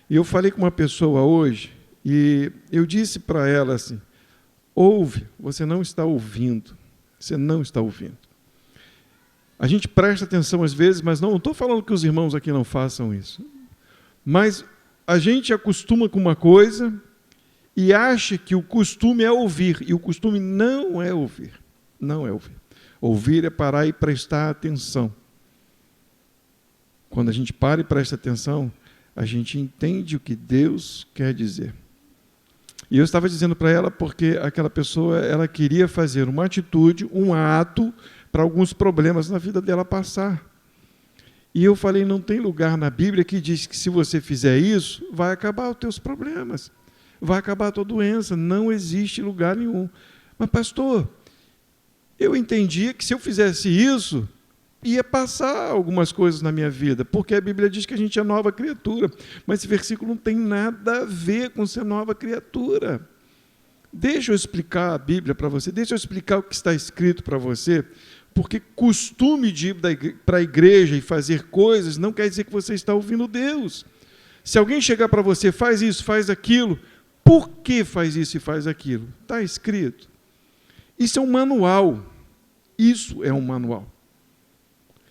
E eu falei com uma pessoa hoje, e eu disse para ela assim, ouve, você não está ouvindo, você não está ouvindo. A gente presta atenção às vezes, mas não estou falando que os irmãos aqui não façam isso. Mas a gente acostuma com uma coisa e acha que o costume é ouvir, e o costume não é ouvir. Não é ouvir. Ouvir é parar e prestar atenção. Quando a gente para e presta atenção, a gente entende o que Deus quer dizer. E eu estava dizendo para ela porque aquela pessoa, ela queria fazer uma atitude, um ato, para alguns problemas na vida dela passar. E eu falei, não tem lugar na Bíblia que diz que se você fizer isso, vai acabar os teus problemas, vai acabar a tua doença, não existe lugar nenhum. Mas pastor, eu entendia que se eu fizesse isso, ia passar algumas coisas na minha vida, porque a Bíblia diz que a gente é nova criatura, mas esse versículo não tem nada a ver com ser nova criatura. Deixa eu explicar a Bíblia para você, deixa eu explicar o que está escrito para você, porque costume de ir para a igreja e fazer coisas não quer dizer que você está ouvindo Deus. Se alguém chegar para você, faz isso, faz aquilo, por que faz isso e faz aquilo? Está escrito. Isso é um manual. Isso é um manual.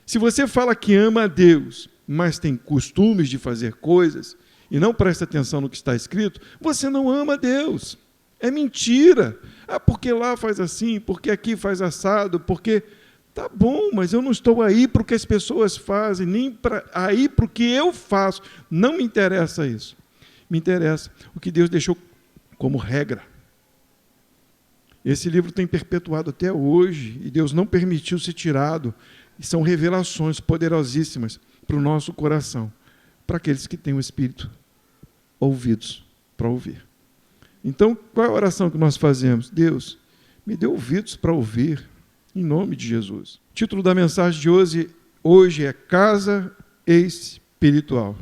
Se você fala que ama a Deus, mas tem costumes de fazer coisas e não presta atenção no que está escrito, você não ama a Deus. É mentira. Ah, porque lá faz assim, porque aqui faz assado, porque... Tá bom, mas eu não estou aí para o que as pessoas fazem, nem aí para o que eu faço. Não me interessa isso. Me interessa o que Deus deixou como regra. Esse livro tem perpetuado até hoje, e Deus não permitiu ser tirado. E são revelações poderosíssimas para o nosso coração, para aqueles que têm o Espírito ouvidos para ouvir. Então, qual é a oração que nós fazemos? Deus, me dê ouvidos para ouvir, em nome de Jesus. O título da mensagem de hoje é Casa Espiritual.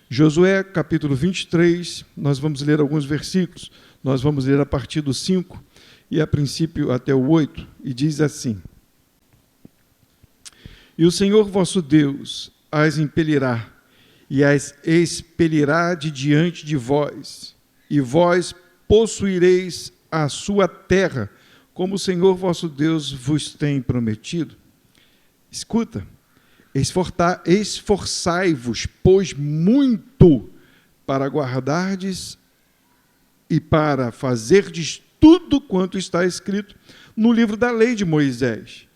Josué, capítulo 23, nós vamos ler alguns versículos, nós vamos ler a partir do 5 e a princípio até o 8, e diz assim: E o Senhor vosso Deus as impelirá, e as expelirá de diante de vós, e vós possuireis a sua terra, como o Senhor vosso Deus vos tem prometido. Escuta, esforçai-vos, pois muito, para guardardes e para fazerdes tudo quanto está escrito no livro da lei de Moisés,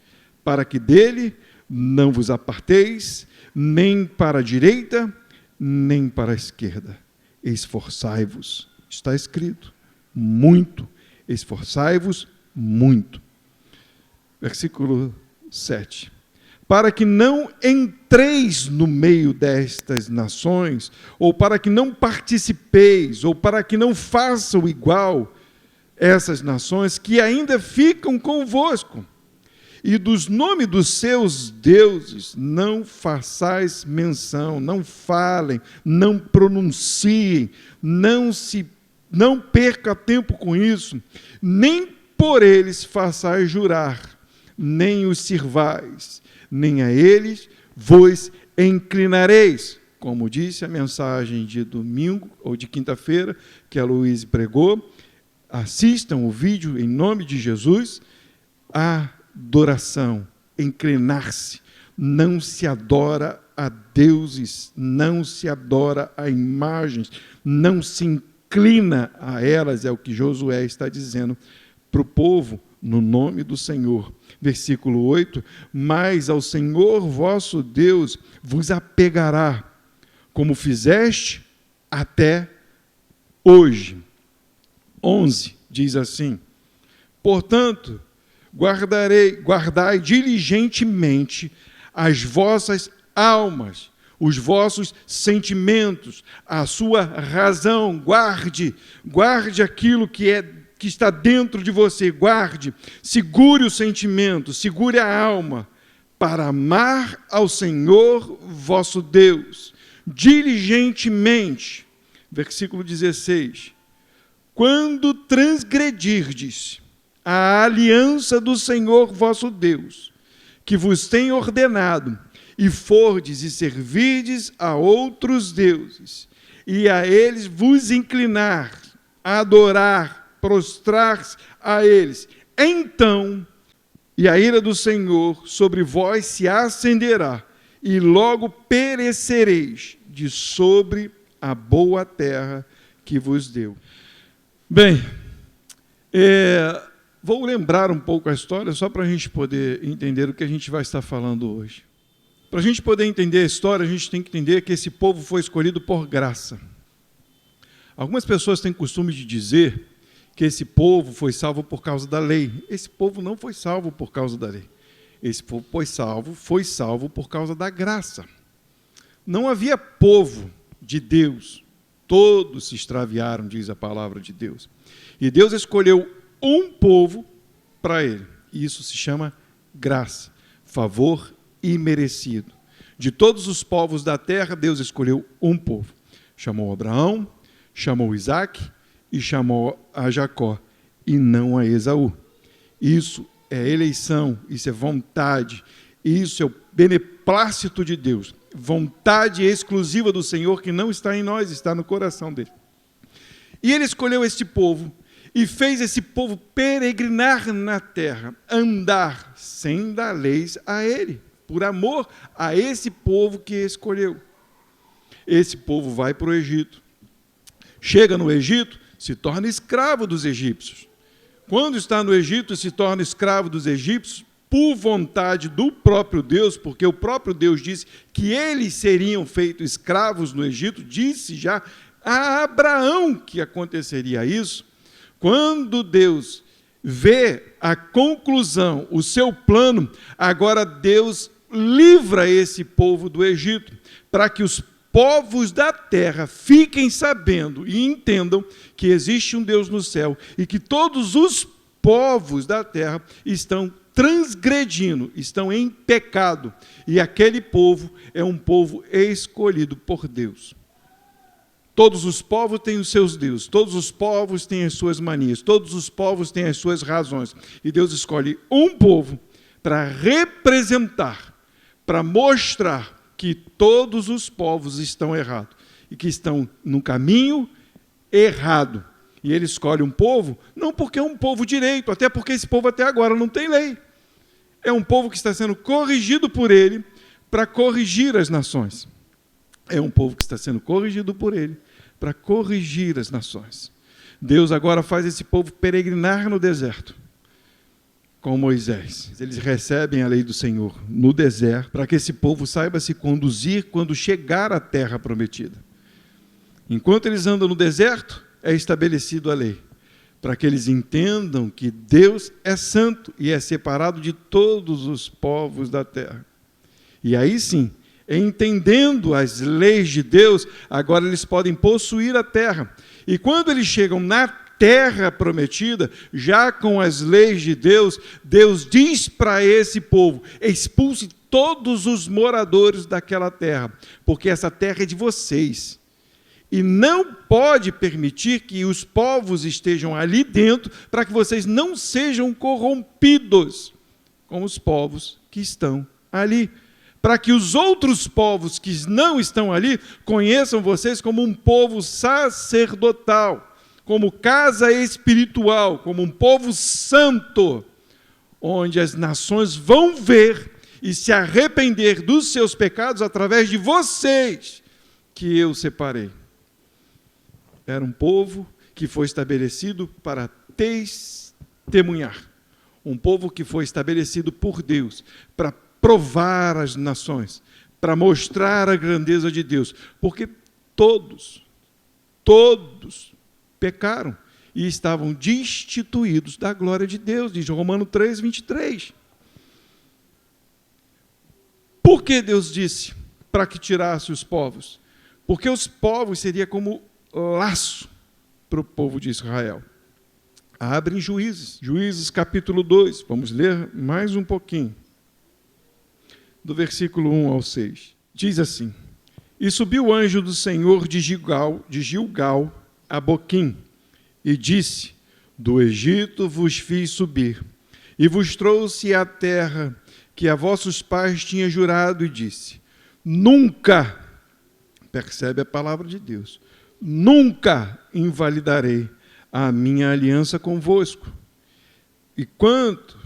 para que dele não vos aparteis, nem para a direita, nem para a esquerda. Esforçai-vos, está escrito, muito, esforçai-vos muito. Versículo 7. Para que não entreis no meio destas nações, ou para que não participeis, ou para que não façam igual essas nações que ainda ficam convosco, e dos nomes dos seus deuses não façais menção, não falem, não pronunciem, não perca tempo com isso, nem por eles façais jurar, nem os sirvais, nem a eles vos inclinareis. Como disse a mensagem de domingo ou de quinta-feira, que a Luísa pregou, assistam o vídeo em nome de Jesus. Adoração, inclinar-se, não se adora a deuses, não se adora a imagens, não se inclina a elas, é o que Josué está dizendo para o povo, no nome do Senhor. Versículo 8, mas ao Senhor vosso Deus vos apegará, como fizeste até hoje. 11, diz assim, portanto, guardai diligentemente as vossas almas, os vossos sentimentos, a sua razão, guarde aquilo que está dentro de você, guarde, segure o sentimento, segure a alma, para amar ao Senhor vosso Deus, diligentemente. Versículo 16, quando transgredirdes a aliança do Senhor vosso Deus, que vos tem ordenado, e fordes e servirdes a outros deuses, e a eles vos inclinar, adorar, prostrar-se a eles. Então, e a ira do Senhor sobre vós se acenderá, e logo perecereis de sobre a boa terra que vos deu. Bem, vou lembrar um pouco a história, só para a gente poder entender o que a gente vai estar falando hoje. Para a gente poder entender a história, a gente tem que entender que esse povo foi escolhido por graça. Algumas pessoas têm costume de dizer que esse povo foi salvo por causa da lei. Esse povo não foi salvo por causa da lei. Esse povo foi salvo por causa da graça. Não havia povo de Deus. Todos se extraviaram, diz a palavra de Deus. E Deus escolheu um povo para ele. E isso se chama graça, favor imerecido. De todos os povos da terra, Deus escolheu um povo. Chamou Abraão, chamou Isaac e chamou a Jacó, e não a Esaú. Isso é eleição, isso é vontade, isso é o beneplácito de Deus. Vontade exclusiva do Senhor que não está em nós, está no coração dele. E ele escolheu este povo e fez esse povo peregrinar na terra, andar sem dar leis a ele, por amor a esse povo que escolheu. Esse povo vai para o Egito. Chega no Egito, se torna escravo dos egípcios. Quando está no Egito, se torna escravo dos egípcios por vontade do próprio Deus, porque o próprio Deus disse que eles seriam feitos escravos no Egito, disse já a Abraão que aconteceria isso. Quando Deus vê a conclusão, o seu plano, agora Deus livra esse povo do Egito, para que os povos da terra fiquem sabendo e entendam que existe um Deus no céu e que todos os povos da terra estão transgredindo, estão em pecado, e aquele povo é um povo escolhido por Deus. Todos os povos têm os seus deuses, todos os povos têm as suas manias, todos os povos têm as suas razões, e Deus escolhe um povo para representar, para mostrar que todos os povos estão errados e que estão no caminho errado. E ele escolhe um povo, não porque é um povo direito, até porque esse povo até agora não tem lei. É um povo que está sendo corrigido por ele para corrigir as nações. É um povo que está sendo corrigido por ele para corrigir as nações. Deus agora faz esse povo peregrinar no deserto com Moisés. Eles recebem a lei do Senhor no deserto para que esse povo saiba se conduzir quando chegar à terra prometida. Enquanto eles andam no deserto, é estabelecido a lei, para que eles entendam que Deus é santo e é separado de todos os povos da terra. E aí sim, entendendo as leis de Deus, agora eles podem possuir a terra. E quando eles chegam na terra prometida, já com as leis de Deus, Deus diz para esse povo: expulse todos os moradores daquela terra, porque essa terra é de vocês. E não pode permitir que os povos estejam ali dentro, para que vocês não sejam corrompidos com os povos que estão ali. Para que os outros povos que não estão ali conheçam vocês como um povo sacerdotal, como casa espiritual, como um povo santo, onde as nações vão ver e se arrepender dos seus pecados através de vocês, que eu separei. Era um povo que foi estabelecido para testemunhar. Um povo que foi estabelecido por Deus para provar as nações, para mostrar a grandeza de Deus. Porque todos pecaram e estavam destituídos da glória de Deus, diz Romanos 3, 23. Por que Deus disse para que tirasse os povos? Porque os povos seria como laço para o povo de Israel. Abre em Juízes capítulo 2, vamos ler mais um pouquinho, do versículo 1 ao 6. Diz assim: E subiu o anjo do Senhor de Gilgal a Boquim, e disse: Do Egito vos fiz subir, e vos trouxe à terra que a vossos pais tinha jurado, e disse: Nunca, percebe a palavra de Deus, nunca invalidarei a minha aliança convosco. E quanto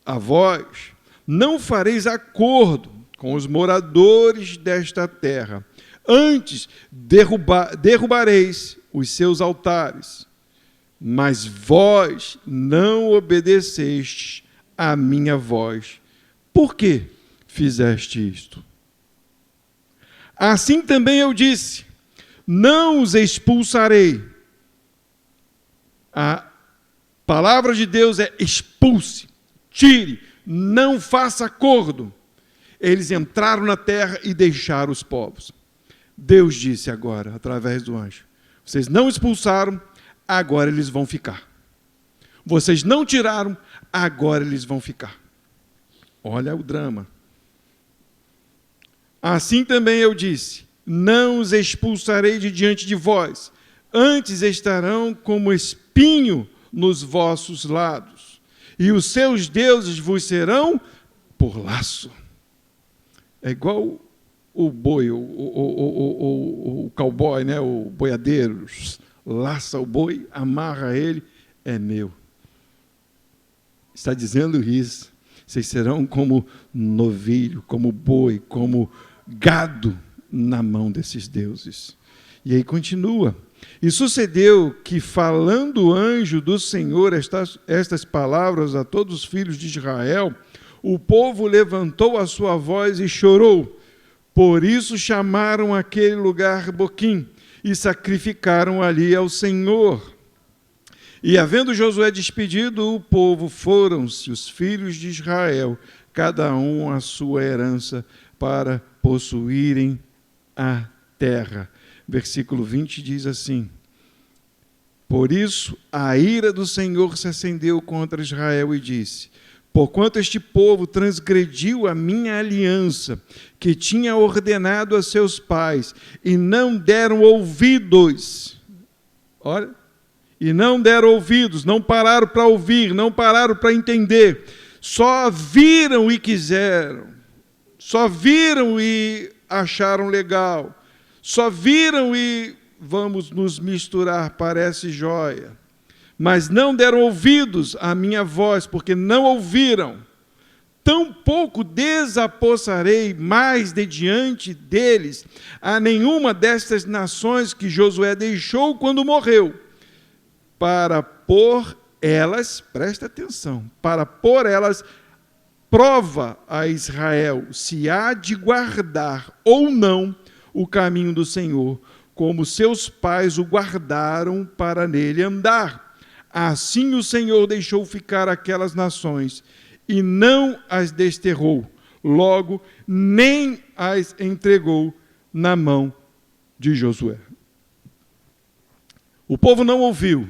a vós, não fareis acordo com os moradores desta terra, antes derrubareis os seus altares. Mas vós não obedecestes à minha voz. Por que fizeste isto? Assim também eu disse, não os expulsarei. A palavra de Deus é expulse, tire, não faça acordo. Eles entraram na terra e deixaram os povos. Deus disse agora, através do anjo, vocês não expulsaram, agora eles vão ficar. Vocês não tiraram, agora eles vão ficar. Olha o drama. Assim também eu disse, não os expulsarei de diante de vós, antes estarão como espinho nos vossos lados, e os seus deuses vos serão por laço. É igual o boi, o cowboy, né? O boiadeiro, laça o boi, amarra ele, é meu. Está dizendo isso. Vocês serão como novilho, como boi, como gado na mão desses deuses. E aí continua. E sucedeu que, falando o anjo do Senhor estas palavras a todos os filhos de Israel, o povo levantou a sua voz e chorou. Por isso chamaram aquele lugar Boquim e sacrificaram ali ao Senhor. E havendo Josué despedido o povo, foram-se os filhos de Israel, cada um a sua herança, para possuírem a terra. Versículo 20 diz assim: por isso a ira do Senhor se acendeu contra Israel e disse: porquanto este povo transgrediu a minha aliança, que tinha ordenado a seus pais, e não deram ouvidos. Olha, e não deram ouvidos, não pararam para ouvir, não pararam para entender, só viram e quiseram, só viram e acharam legal, só viram e vamos nos misturar, parece jóia. Mas não deram ouvidos à minha voz, porque não ouviram. Tampouco desapossarei mais de diante deles a nenhuma destas nações que Josué deixou quando morreu, para pôr elas, presta atenção, para pôr elas prova a Israel, se há de guardar ou não o caminho do Senhor, como seus pais o guardaram para nele andar. Assim o Senhor deixou ficar aquelas nações e não as desterrou, logo nem as entregou na mão de Josué. O povo não ouviu,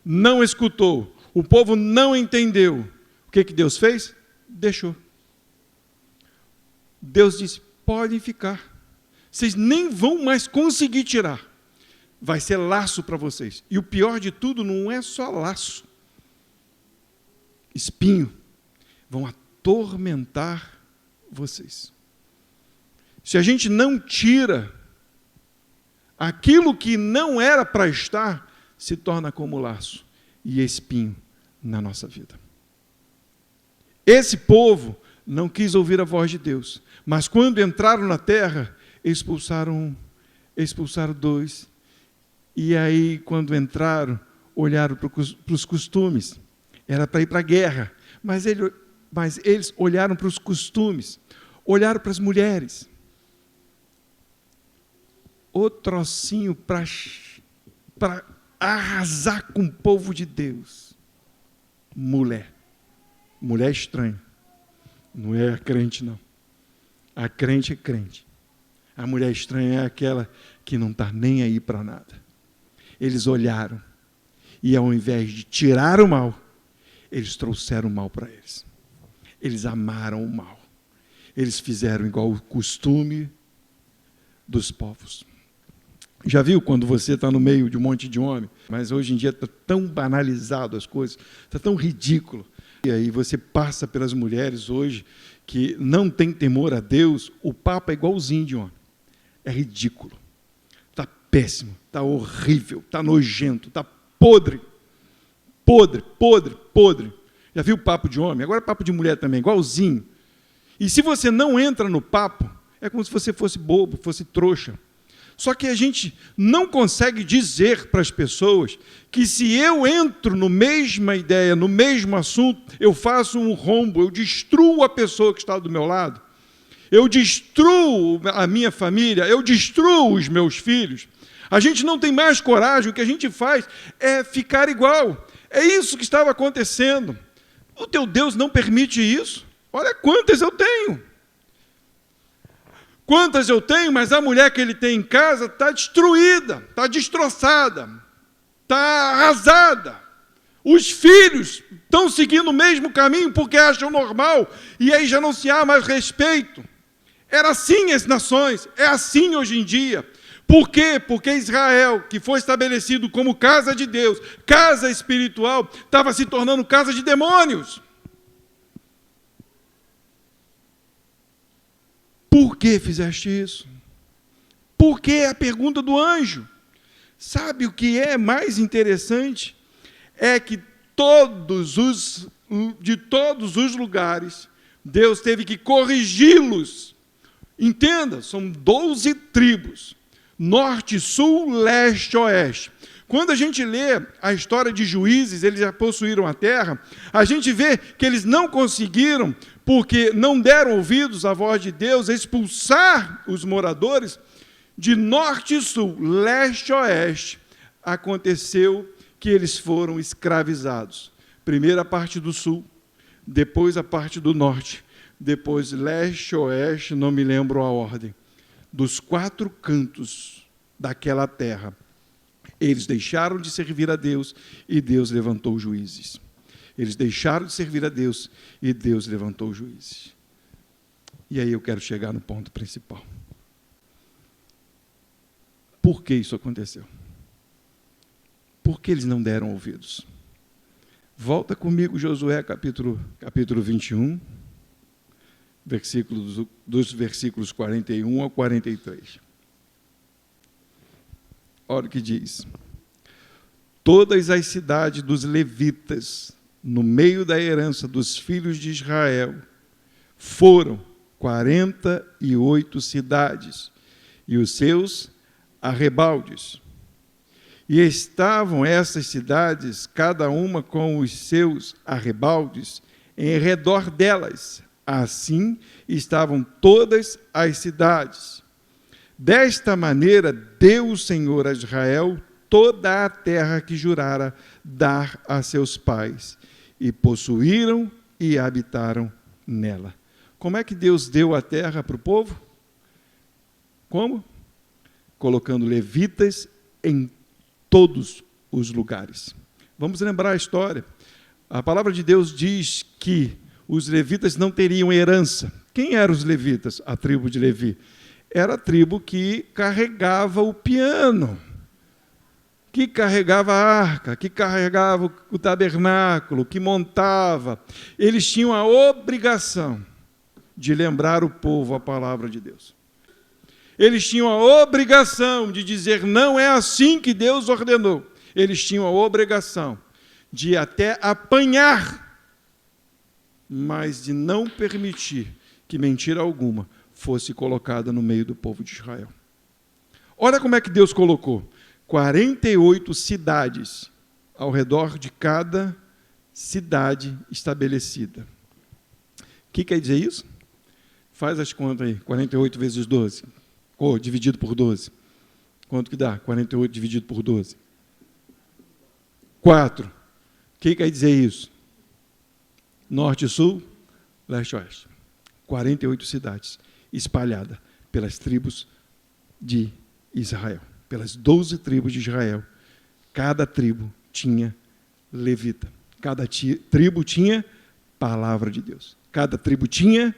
não escutou, o povo não entendeu. O que Deus fez? Deixou. Deus disse, podem ficar. Vocês nem vão mais conseguir tirar. Vai ser laço para vocês. E o pior de tudo não é só laço. Espinho. Vão atormentar vocês. Se a gente não tira aquilo que não era para estar, se torna como laço e espinho na nossa vida. Esse povo não quis ouvir a voz de Deus, mas quando entraram na terra, expulsaram dois. E aí, quando entraram, olharam para os costumes. Era para ir para a guerra, mas eles olharam para os costumes, olharam para as mulheres. O trocinho para arrasar com o povo de Deus. Mulher estranha. Não é a crente, não. A crente é crente. A mulher estranha é aquela que não está nem aí para nada. Eles olharam e, ao invés de tirar o mal, eles trouxeram o mal para eles. Eles amaram o mal. Eles fizeram igual o costume dos povos. Já viu quando você está no meio de um monte de homem? Mas hoje em dia está tão banalizado as coisas, está tão ridículo. E aí você passa pelas mulheres hoje que não tem temor a Deus, o papo é igualzinho de homem. É ridículo. Está péssimo, está horrível, está nojento, está podre. Podre, podre, podre. Já viu papo de homem? Agora papo de mulher também, igualzinho. E se você não entra no papo, é como se você fosse bobo, fosse trouxa. Só que a gente não consegue dizer para as pessoas que se eu entro na mesma ideia, no mesmo assunto, eu faço um rombo, eu destruo a pessoa que está do meu lado, eu destruo a minha família, eu destruo os meus filhos. A gente não tem mais coragem, o que a gente faz é ficar igual. É isso que estava acontecendo. O teu Deus não permite isso. Olha quantas eu tenho. Quantas eu tenho, mas a mulher que ele tem em casa está destruída, está destroçada, está arrasada. Os filhos estão seguindo o mesmo caminho porque acham normal, e aí já não se há mais respeito. Era assim as nações, é assim hoje em dia. Por quê? Porque Israel, que foi estabelecido como casa de Deus, casa espiritual, estava se tornando casa de demônios. Por que fizeste isso? Por que a pergunta do anjo? Sabe o que é mais interessante? É que de todos os lugares, Deus teve que corrigi-los. Entenda, são 12 tribos, norte, sul, leste, oeste. Quando a gente lê a história de Juízes, eles já possuíram a terra, a gente vê que eles não conseguiram, porque não deram ouvidos à voz de Deus, expulsar os moradores de norte e sul, leste e oeste. Aconteceu que eles foram escravizados. Primeiro a parte do sul, depois a parte do norte, depois leste, oeste, não me lembro a ordem. Dos 4 cantos daquela terra, eles deixaram de servir a Deus e Deus levantou juízes. Eles deixaram de servir a Deus e Deus levantou juízes. E aí eu quero chegar no ponto principal. Por que isso aconteceu? Por que eles não deram ouvidos? Volta comigo, Josué, capítulo 21, dos versículos 41 ao 43. Olha o que diz. Todas as cidades dos levitas, no meio da herança dos filhos de Israel, foram 48 cidades, e os seus arrebaldes. E estavam essas cidades, cada uma com os seus arrebaldes, em redor delas. Assim estavam todas as cidades. Desta maneira deu o Senhor a Israel toda a terra que jurara dar a seus pais, e possuíram e habitaram nela. Como é que Deus deu a terra para o povo? Como? Colocando levitas em todos os lugares. Vamos lembrar a história. A palavra de Deus diz que os levitas não teriam herança. Quem eram os levitas? A tribo de Levi. Era a tribo que carregava o piano, que carregava a arca, que carregava o tabernáculo, que montava. Eles tinham a obrigação de lembrar o povo a palavra de Deus. Eles tinham a obrigação de dizer, não é assim que Deus ordenou. Eles tinham a obrigação de até apanhar, mas de não permitir que mentira alguma fosse colocada no meio do povo de Israel. Olha como é que Deus colocou. 48 cidades ao redor de cada cidade estabelecida. O que quer dizer isso? Faz as contas aí. 48 vezes 12. Dividido por 12. Quanto que dá? 48 dividido por 12. 4. O que quer dizer isso? Norte, sul, leste, oeste. 48 cidades espalhadas pelas tribos de Israel. Pelas 12 tribos de Israel. Cada tribo tinha levita. Cada tribo tinha palavra de Deus. Cada tribo tinha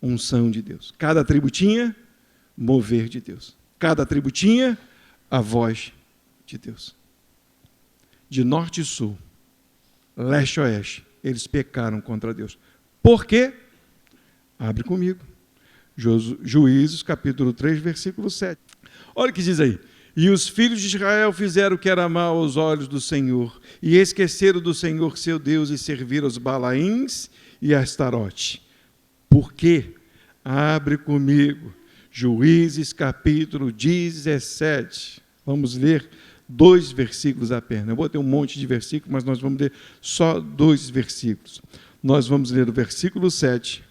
unção de Deus. Cada tribo tinha mover de Deus. Cada tribo tinha a voz de Deus. De norte e sul, leste e oeste, eles pecaram contra Deus. Por quê? Abre comigo. Juízes, capítulo 3, versículo 7. Olha o que diz aí. E os filhos de Israel fizeram o que era mal aos olhos do Senhor, e esqueceram do Senhor seu Deus, e serviram aos Balaíns e a Astarote. Por quê? Abre comigo, Juízes capítulo 17. Vamos ler 2 versículos apenas. Eu vou ter um monte de versículos, mas nós vamos ler só 2 versículos. Nós vamos ler o versículo 7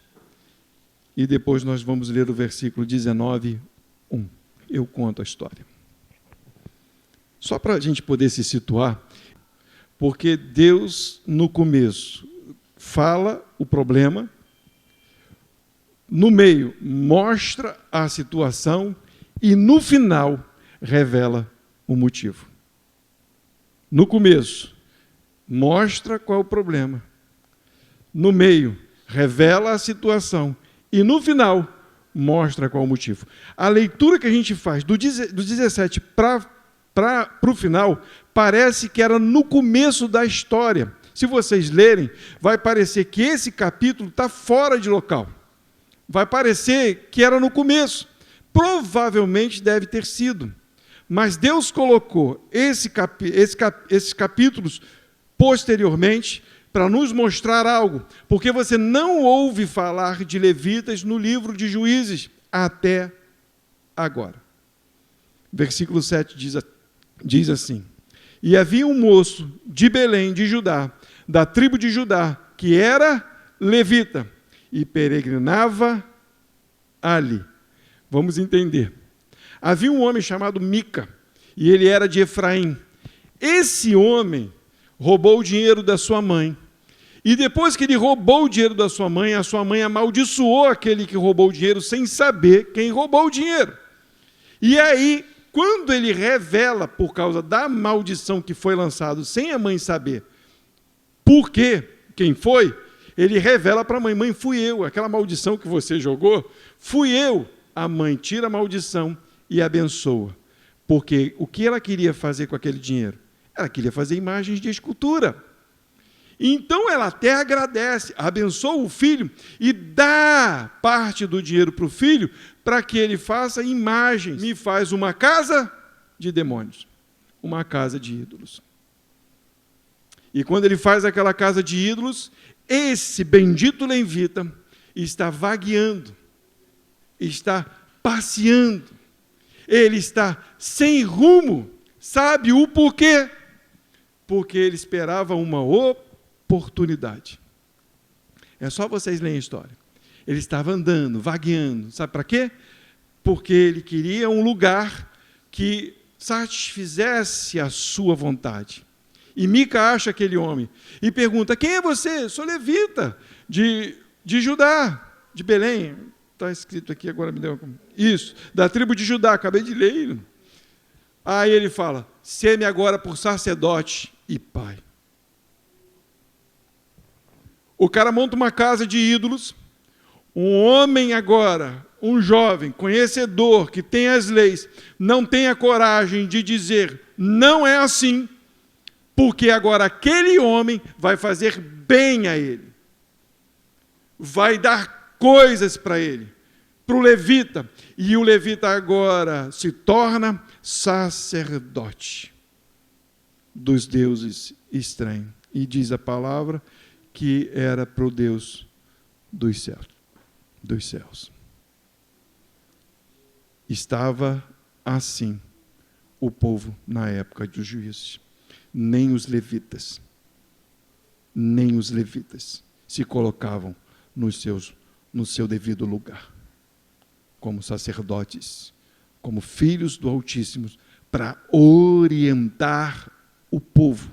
e depois nós vamos ler o versículo 19, 1. Eu conto a história. Só para a gente poder se situar, porque Deus, no começo, fala o problema, no meio, mostra a situação e, no final, revela o motivo. No começo, mostra qual é o problema. No meio, revela a situação. E, no final, mostra qual é o motivo. A leitura que a gente faz do 17 para o final, parece que era no começo da história. Se vocês lerem, vai parecer que esse capítulo está fora de local. Vai parecer que era no começo. Provavelmente deve ter sido. Mas Deus colocou esses capítulos posteriormente para nos mostrar algo. Porque você não ouve falar de levitas no livro de Juízes até agora. Versículo 7 diz assim: E havia um moço de Belém, de Judá, da tribo de Judá, que era levita, e peregrinava ali. Vamos entender. Havia um homem chamado Mica, e ele era de Efraim. Esse homem roubou o dinheiro da sua mãe. E depois que ele roubou o dinheiro da sua mãe, a sua mãe amaldiçoou aquele que roubou o dinheiro sem saber quem roubou o dinheiro. E aí, quando ele revela, por causa da maldição que foi lançado sem a mãe saber por quê, quem foi, ele revela para a mãe: mãe, fui eu, aquela maldição que você jogou, fui eu. A mãe tira a maldição e abençoa. Porque o que ela queria fazer com aquele dinheiro? Ela queria fazer imagens de escultura. Então ela até agradece, abençoa o filho e dá parte do dinheiro para o filho para que ele faça imagens. Me faz uma casa de demônios, uma casa de ídolos. E quando ele faz aquela casa de ídolos, esse bendito levita está vagueando, está passeando, ele está sem rumo. Sabe o porquê? Porque ele esperava uma oportunidade. É só vocês lerem a história. Ele estava andando, vagueando. Sabe para quê? Porque ele queria um lugar que satisfizesse a sua vontade. E Mica acha aquele homem e pergunta: quem é você? Sou levita de Judá, de Belém. Está escrito aqui, agora me deu isso, da tribo de Judá, acabei de ler. Aí ele fala: sê-me agora por sacerdote e pai. O cara monta uma casa de ídolos. Um homem agora, um jovem, conhecedor, que tem as leis, não tem a coragem de dizer: não é assim, porque agora aquele homem vai fazer bem a ele, vai dar coisas para ele, para o levita, e o levita agora se torna sacerdote dos deuses estranhos. E diz a palavra que era para o Deus dos céus. Estava assim o povo na época dos juízes. Nem os levitas se colocavam no seu devido lugar, como sacerdotes, como filhos do Altíssimo, para orientar o povo,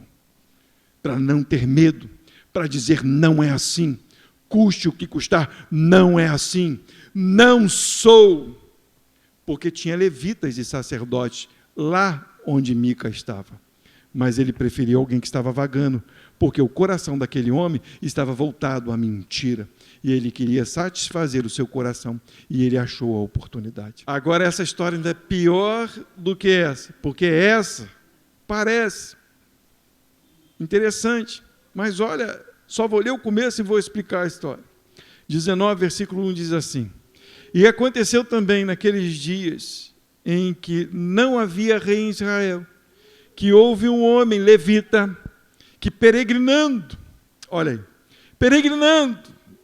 para não ter medo, para dizer: não é assim, custe o que custar, não é assim, não sou. Porque tinha levitas e sacerdotes lá onde Mica estava. Mas ele preferiu alguém que estava vagando, porque o coração daquele homem estava voltado à mentira. E ele queria satisfazer o seu coração, e ele achou a oportunidade. Agora essa história ainda é pior do que essa, porque essa parece interessante, mas olha, só vou ler o começo e vou explicar a história. 19, versículo 1 diz assim: E aconteceu também naqueles dias em que não havia rei em Israel, que houve um homem levita que peregrinando, olha aí, peregrinando,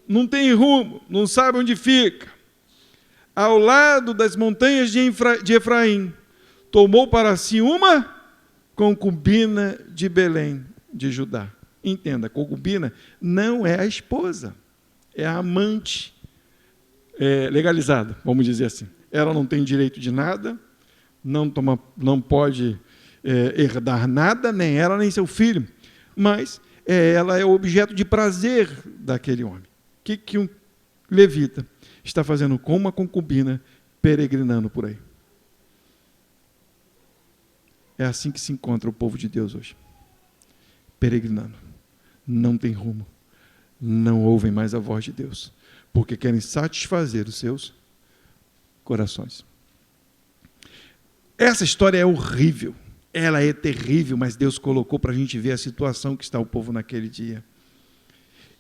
não tem rumo, não sabe onde fica, ao lado das montanhas de Efraim, tomou para si uma concubina de Belém, de Judá. Entenda, concubina não é a esposa, é a amante legalizada, vamos dizer assim. Ela não tem direito de nada, não pode herdar nada, nem ela, nem seu filho, mas ela é objeto de prazer daquele homem. O que um levita está fazendo com uma concubina peregrinando por aí? É assim que se encontra o povo de Deus hoje. Peregrinando. Não tem rumo. Não ouvem mais a voz de Deus. Porque querem satisfazer os seus corações. Essa história é horrível. Ela é terrível, mas Deus colocou para a gente ver a situação que está o povo naquele dia.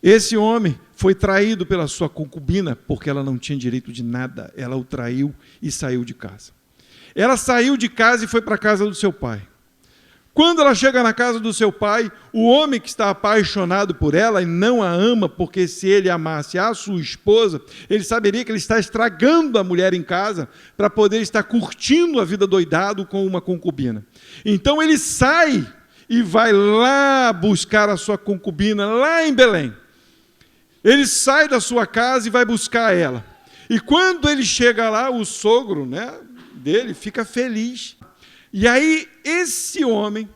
Esse homem foi traído pela sua concubina porque ela não tinha direito de nada. Ela o traiu e saiu de casa. Ela saiu de casa e foi para a casa do seu pai. Quando ela chega na casa do seu pai, o homem que está apaixonado por ela e não a ama, porque se ele amasse a sua esposa, ele saberia que ele está estragando a mulher em casa para poder estar curtindo a vida doidado com uma concubina. Então ele sai e vai lá buscar a sua concubina, lá em Belém. Ele sai da sua casa e vai buscar ela. E quando ele chega lá, o sogro, dele fica feliz. E aí esse homem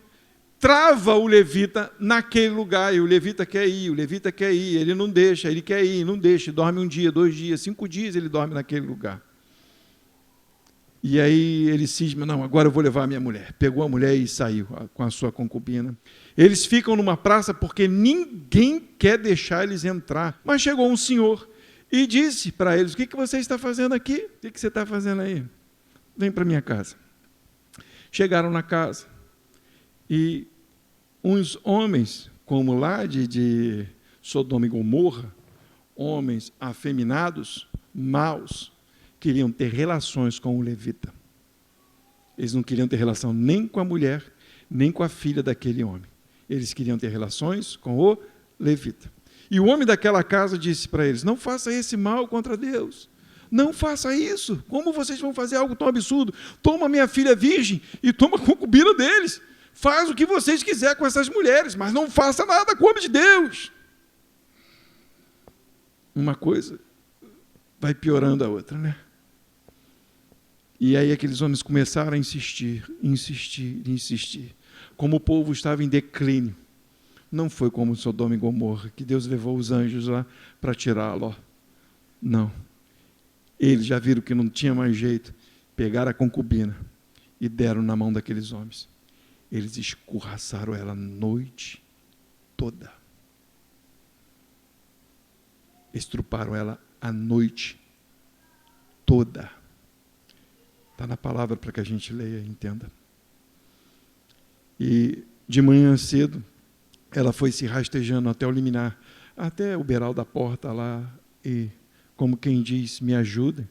trava o levita naquele lugar, e o levita quer ir, ele não deixa, ele quer ir, não deixa, dorme 1 dia, 2 dias, 5 dias ele dorme naquele lugar. E aí ele cisma, não, agora eu vou levar a minha mulher. Pegou a mulher e saiu com a sua concubina. Eles ficam numa praça porque ninguém quer deixar eles entrar. Mas chegou um senhor e disse para eles, o que você está fazendo aqui? O que você está fazendo aí? Vem para minha casa. Chegaram na casa e uns homens, como lá de Sodoma e Gomorra, homens afeminados, maus, queriam ter relações com o levita. Eles não queriam ter relação nem com a mulher, nem com a filha daquele homem. Eles queriam ter relações com o levita. E o homem daquela casa disse para eles, não faça esse mal contra Deus. Não faça isso. Como vocês vão fazer algo tão absurdo? Toma minha filha virgem e toma a concubina deles. Faz o que vocês quiserem com essas mulheres, mas não faça nada com o homem de Deus. Uma coisa vai piorando a outra, né? E aí aqueles homens começaram a insistir. Como o povo estava em declínio. Não foi como Sodoma e Gomorra, que Deus levou os anjos lá para tirá-lo. Não. Eles já viram que não tinha mais jeito, pegaram a concubina e deram na mão daqueles homens. Eles escorraçaram ela a noite toda. Estruparam ela a noite toda. Está na palavra para que a gente leia e entenda. E de manhã cedo, ela foi se rastejando até o liminar, até o beiral da porta lá, e como quem diz, me ajudem.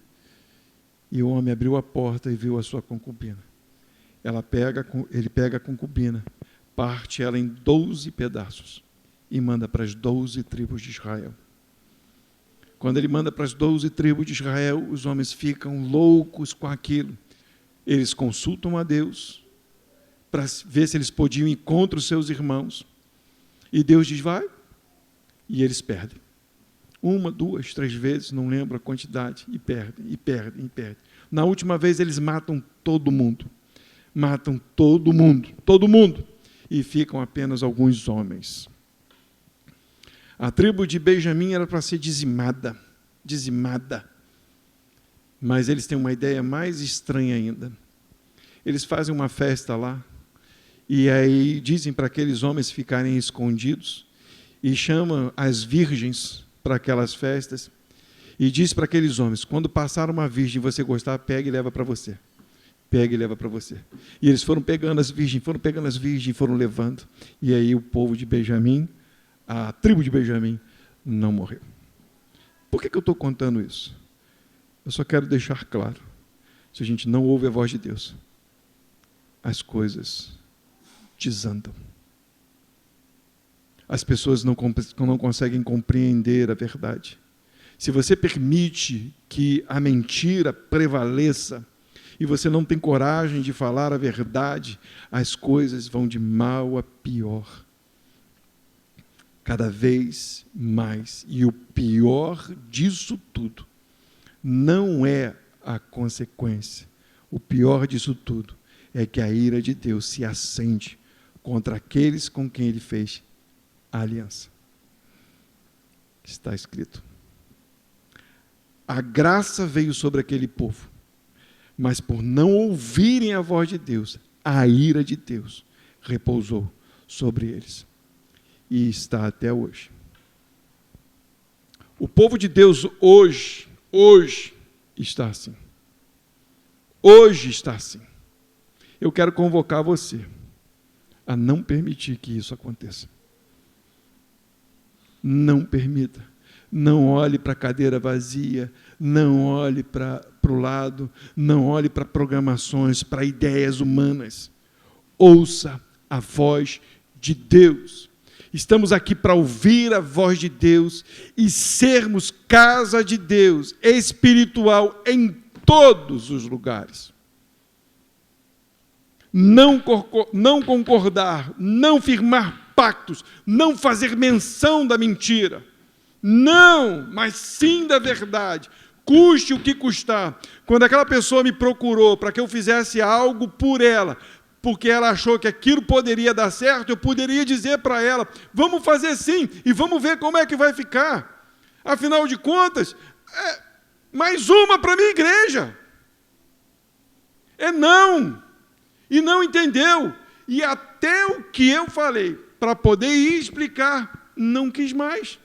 E o homem abriu a porta e viu a sua concubina. Ele pega a concubina, parte ela em 12 pedaços e manda para as 12 tribos de Israel. Quando ele manda para as 12 tribos de Israel, os homens ficam loucos com aquilo. Eles consultam a Deus para ver se eles podiam ir contra os seus irmãos. E Deus diz, vai. E eles perdem. 1, 2, 3 vezes, não lembro a quantidade, e perdem. Na última vez eles matam todo mundo. Todo mundo. E ficam apenas alguns homens. A tribo de Benjamim era para ser dizimada. Mas eles têm uma ideia mais estranha ainda. Eles fazem uma festa lá, e aí dizem para aqueles homens ficarem escondidos, e chamam as virgens para aquelas festas, e diz para aqueles homens, quando passar uma virgem e você gostar, pega e leva para você. E eles foram pegando as virgens, foram levando. E aí o povo de Benjamim, a tribo de Benjamim, não morreu. Por que eu estou contando isso? Eu só quero deixar claro se a gente não ouve a voz de Deus, as coisas desandam. As pessoas não conseguem compreender a verdade. Se você permite que a mentira prevaleça e você não tem coragem de falar a verdade, as coisas vão de mal a pior. Cada vez mais. E o pior disso tudo não é a consequência. O pior disso tudo é que a ira de Deus se acende contra aqueles com quem Ele fez a aliança. Está escrito. A graça veio sobre aquele povo, mas por não ouvirem a voz de Deus, a ira de Deus repousou sobre eles. E está até hoje. O povo de Deus hoje está assim. Hoje está assim. Eu quero convocar você a não permitir que isso aconteça. Não permita. Não olhe para a cadeira vazia, não olhe para o lado, não olhe para programações, para ideias humanas. Ouça a voz de Deus. Estamos aqui para ouvir a voz de Deus e sermos casa de Deus, espiritual em todos os lugares. Não concordar, não firmar pactos, não fazer menção da mentira. Não, mas sim da verdade. Custe o que custar. Quando aquela pessoa me procurou para que eu fizesse algo por ela, porque ela achou que aquilo poderia dar certo, eu poderia dizer para ela, vamos fazer sim, e vamos ver como é que vai ficar. Afinal de contas, mais uma para a minha igreja. Não. E não entendeu. E até o que eu falei, para poder ir explicar, não quis mais.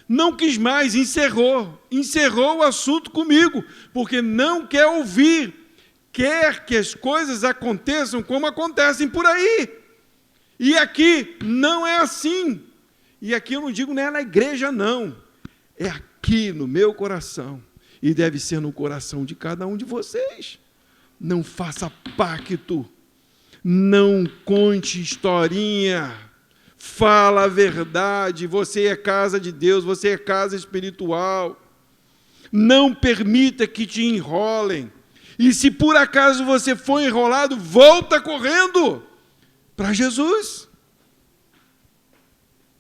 Não quis mais, encerrou o assunto comigo, porque não quer ouvir, quer que as coisas aconteçam como acontecem por aí. E aqui não é assim. E aqui eu não digo não é na igreja, não. É aqui no meu coração. E deve ser no coração de cada um de vocês. Não faça pacto. Não conte historinha. Fala a verdade. Você é casa de Deus, você é casa espiritual. Não permita que te enrolem. E se por acaso você for enrolado, volta correndo para Jesus.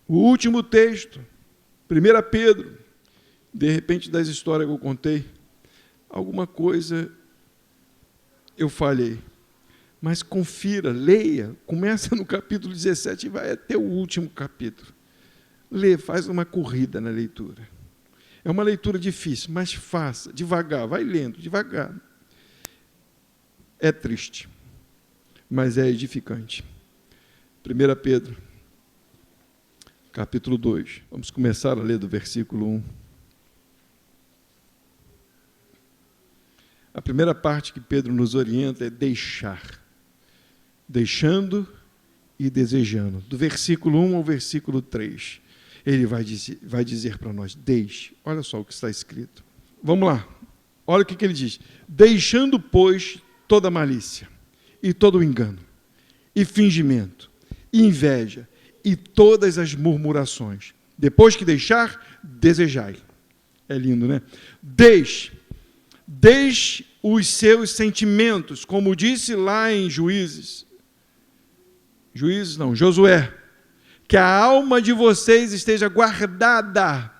O último texto, 1 Pedro, de repente das histórias que eu contei, alguma coisa eu falhei. Mas confira, leia, começa no capítulo 17 e vai até o último capítulo. Lê, faz uma corrida na leitura. É uma leitura difícil, mas faça, devagar, vai lendo, devagar. É triste, mas é edificante. 1 Pedro, capítulo 2. Vamos começar a ler do versículo 1. A primeira parte que Pedro nos orienta é deixar. Deixando e desejando. Do versículo 1 ao versículo 3. Ele vai dizer para nós, deixe. Olha só o que está escrito. Vamos lá. Olha o que ele diz. Deixando, pois, toda malícia, e todo engano, e fingimento, e inveja, e todas as murmurações. Depois que deixar, desejai. É lindo, né? Deixe os seus sentimentos, como disse lá em Josué, que a alma de vocês esteja guardada,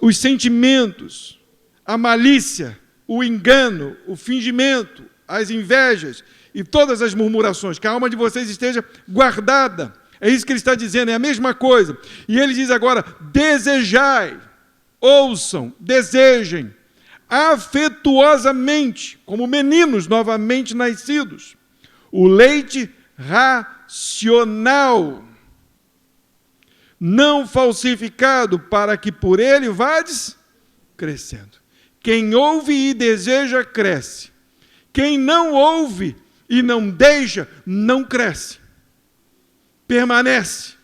os sentimentos, a malícia, o engano, o fingimento, as invejas e todas as murmurações, que a alma de vocês esteja guardada. É isso que ele está dizendo, é a mesma coisa. E ele diz agora, desejai, ouçam, desejem, afetuosamente, como meninos novamente nascidos, o leite racional, não falsificado, para que por ele vades crescendo. Quem ouve e deseja, cresce. Quem não ouve e não deixa, não cresce. Permanece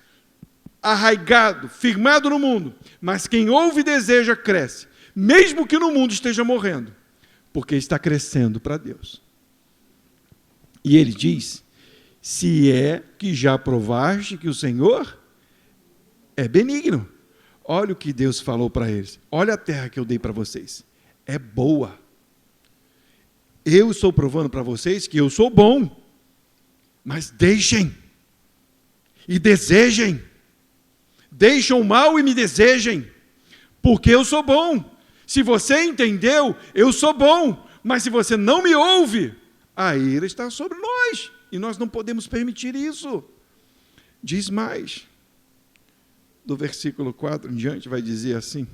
arraigado, firmado no mundo. Mas quem ouve e deseja, cresce. Mesmo que no mundo esteja morrendo. porque está crescendo para Deus. E ele diz, se é que já provaste que o Senhor é benigno. Olha o que Deus falou para eles. Olha a terra que eu dei para vocês. É boa. Eu estou provando para vocês que eu sou bom. Mas deixem. E desejem. Deixem o mal e me desejem. Porque eu sou bom. Se você entendeu, eu sou bom. Mas se você não me ouve, a ira está sobre nós. E nós não podemos permitir isso. Diz mais. Do versículo 4 em diante, vai dizer assim,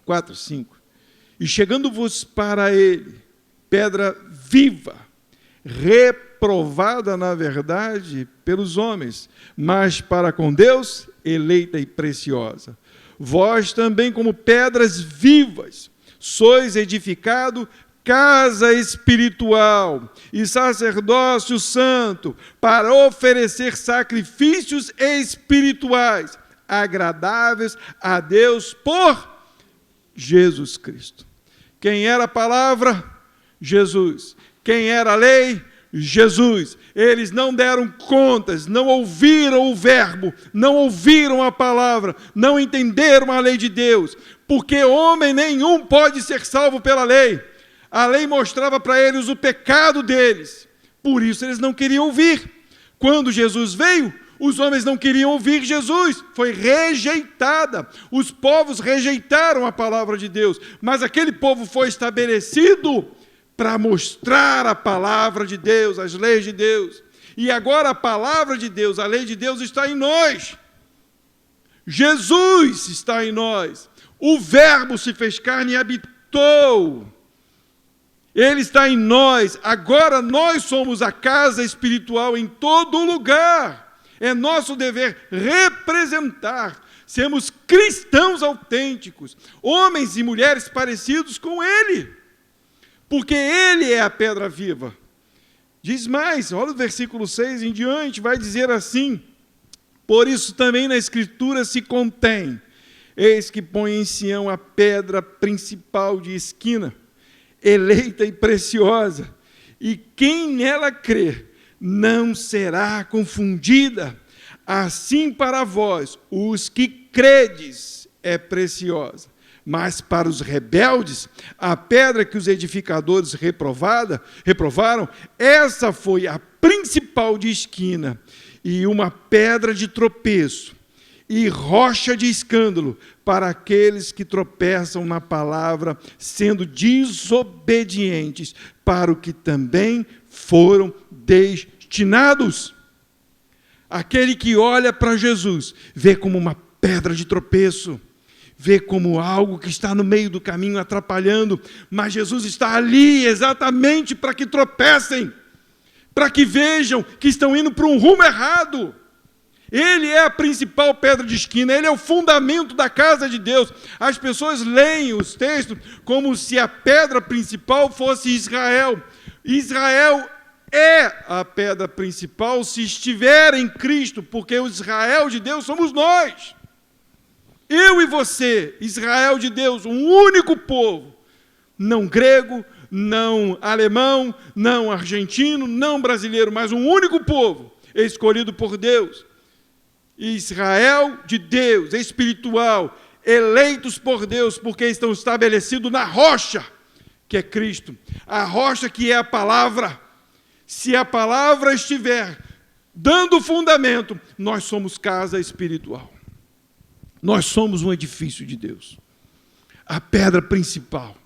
4, 5. E chegando-vos para ele, pedra viva, reprovada na verdade pelos homens, mas para com Deus, eleita e preciosa. Vós também, como pedras vivas, sois edificado casa espiritual e sacerdócio santo, para oferecer sacrifícios espirituais, agradáveis a Deus por Jesus Cristo. Quem era a palavra? Jesus. Quem era a lei? Jesus. Eles não deram contas, não ouviram o verbo, não ouviram a palavra, não entenderam a lei de Deus, porque homem nenhum pode ser salvo pela lei. A lei mostrava para eles o pecado deles, por isso eles não queriam ouvir. Quando Jesus veio, os homens não queriam ouvir Jesus, foi rejeitada. Os povos rejeitaram a palavra de Deus, mas aquele povo foi estabelecido para mostrar a palavra de Deus, as leis de Deus. E agora a palavra de Deus, a lei de Deus está em nós. Jesus está em nós. O Verbo se fez carne e habitou. Ele está em nós. Agora nós somos a casa espiritual em todo lugar. É nosso dever representar, sermos cristãos autênticos, homens e mulheres parecidos com Ele, porque Ele é a pedra viva. Diz mais, olha o versículo 6 em diante, vai dizer assim, por isso também na Escritura se contém, eis que põe em Sião a pedra principal de esquina, eleita e preciosa, e quem nela crer, não será confundida. Assim para vós, os que credes, é preciosa. Mas para os rebeldes, a pedra que os edificadores reprovaram, essa foi a principal de esquina, e uma pedra de tropeço, e rocha de escândalo, para aqueles que tropeçam na palavra, sendo desobedientes, para o que também foram destinados. Aquele que olha para Jesus, vê como uma pedra de tropeço, vê como algo que está no meio do caminho atrapalhando, mas Jesus está ali exatamente para que tropecem, para que vejam que estão indo para um rumo errado. Ele é a principal pedra de esquina, ele é o fundamento da casa de Deus. As pessoas leem os textos como se a pedra principal fosse Israel. Israel é a pedra principal se estiver em Cristo, porque o Israel de Deus somos nós. Eu e você, Israel de Deus, um único povo, não grego, não alemão, não argentino, não brasileiro, mas um único povo, escolhido por Deus. Israel de Deus, espiritual, eleitos por Deus, porque estão estabelecidos na rocha, que é Cristo, a rocha que é a palavra. Se a palavra estiver dando fundamento, nós somos casa espiritual. Nós somos um edifício de Deus. A pedra principal,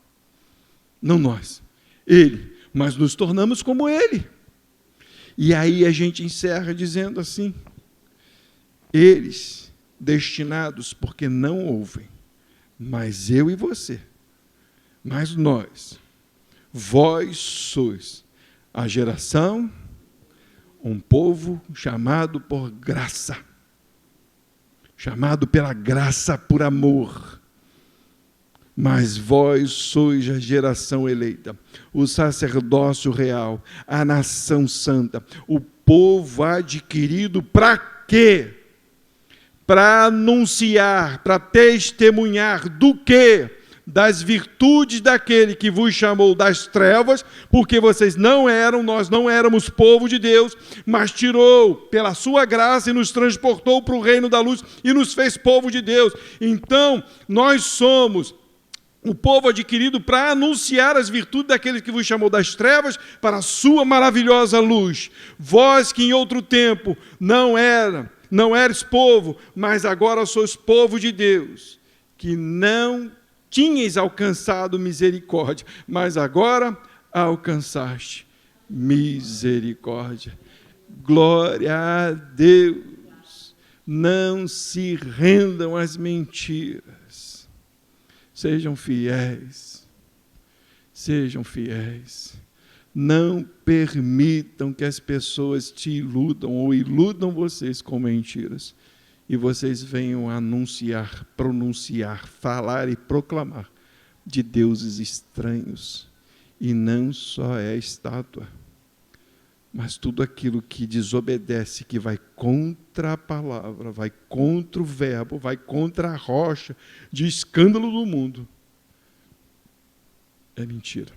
não nós, Ele, mas nos tornamos como Ele. E aí a gente encerra dizendo assim, eles destinados porque não ouvem, mas eu e você, mas nós, vós sois a geração, um povo chamado por graça, chamado pela graça por amor, mas vós sois a geração eleita, o sacerdócio real, a nação santa, o povo adquirido para quê? Para anunciar, para testemunhar do quê? das virtudes daquele que vos chamou das trevas, porque nós não éramos povo de Deus, mas tirou pela sua graça e nos transportou para o reino da luz e nos fez povo de Deus. Então, nós somos o povo adquirido para anunciar as virtudes daquele que vos chamou das trevas para a sua maravilhosa luz. Vós que em outro tempo não eres povo, mas agora sois povo de Deus, que não tinhas alcançado misericórdia, mas agora alcançaste misericórdia. Glória a Deus! Não se rendam às mentiras. Sejam fiéis, sejam fiéis. Não permitam que as pessoas te iludam ou iludam vocês com mentiras e vocês venham anunciar, pronunciar, falar e proclamar de deuses estranhos. E não só é estátua, mas tudo aquilo que desobedece, que vai contra a palavra, vai contra o verbo, vai contra a rocha de escândalo do mundo, é mentira.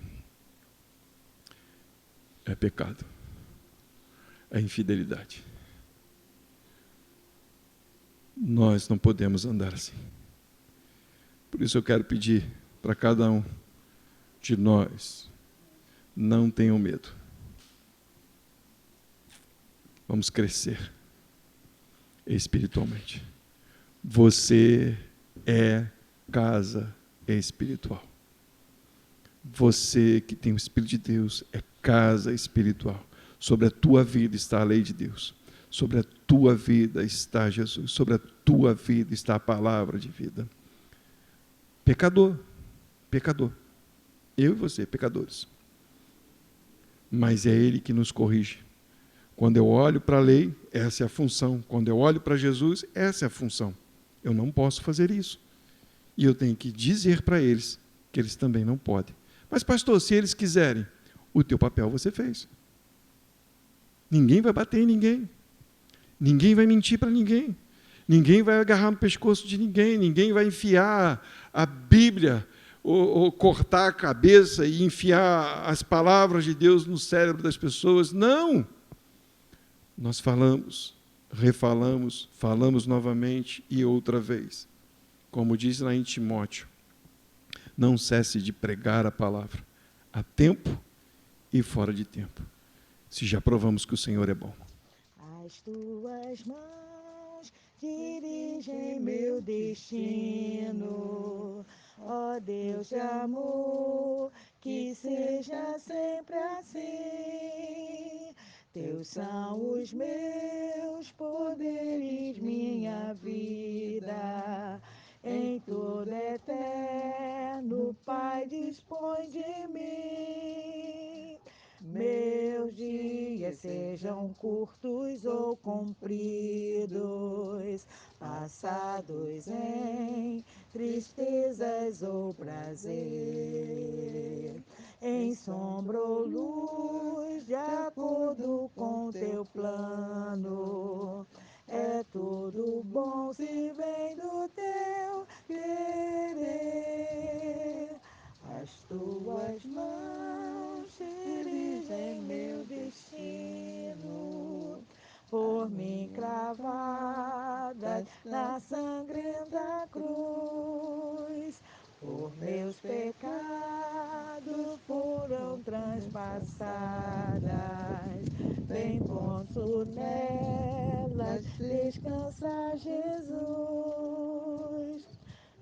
É pecado. É infidelidade. Nós não podemos andar assim. Por isso eu quero pedir para cada um de nós, não tenham medo. Vamos crescer espiritualmente. Você é casa espiritual. Você que tem o Espírito de Deus é casa espiritual. Sobre a tua vida está a lei de Deus. Sobre a tua vida está Jesus. Sobre a tua vida está a palavra de vida. Pecador. Pecador. Eu e você, pecadores. Mas é Ele que nos corrige. Quando eu olho para a lei, essa é a função. Quando eu olho para Jesus, essa é a função. Eu não posso fazer isso. E eu tenho que dizer para eles que eles também não podem. Mas, pastor, se eles quiserem, o teu papel você fez. Ninguém vai bater em ninguém. Ninguém vai mentir para ninguém. Ninguém vai agarrar no pescoço de ninguém. Ninguém vai enfiar a Bíblia ou cortar a cabeça e enfiar as palavras de Deus no cérebro das pessoas. Não! Nós falamos, refalamos, falamos novamente e outra vez. Como diz lá em Timóteo, não cesse de pregar a palavra, a tempo e fora de tempo. Se já provamos que o Senhor é bom. As tuas mãos dirigem meu destino, ó Deus de amor, que seja sempre assim. Teus são os meus poderes, minha vida, em todo eterno, Pai, dispõe de mim. Meus dias sejam curtos ou compridos, passados em tristezas ou prazer, em sombra ou luz, de acordo com teu plano. É tudo bom se vem do teu querer. As tuas mãos dirigem meu destino, por mim cravadas na sangrenta cruz. Por meus pecados foram transpassadas, bem ponto nelas descansa Jesus.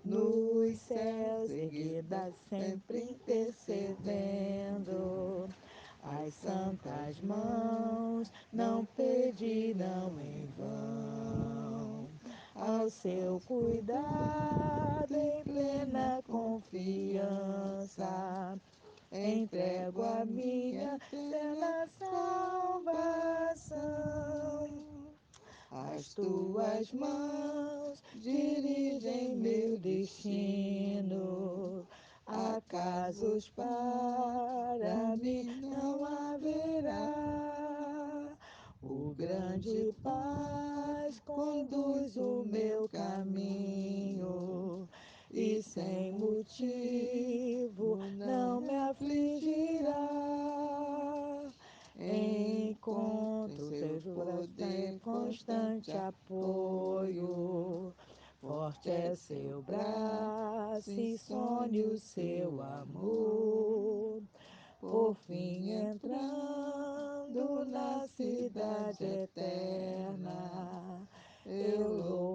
Nos céus erguida, sempre intercedendo, as santas mãos não pedirão em vão. Ao seu cuidado, em plena confiança, entrego a minha eterna salvação. As tuas mãos dirigem meu destino, acasos para mim não haverá. O grande paz conduz o meu caminho, e sem motivo não me afligirá. Encontro teu poder, constante apoio. Forte é seu braço e sonhe o seu amor. Por fim, entrando na cidade eterna, eu louvo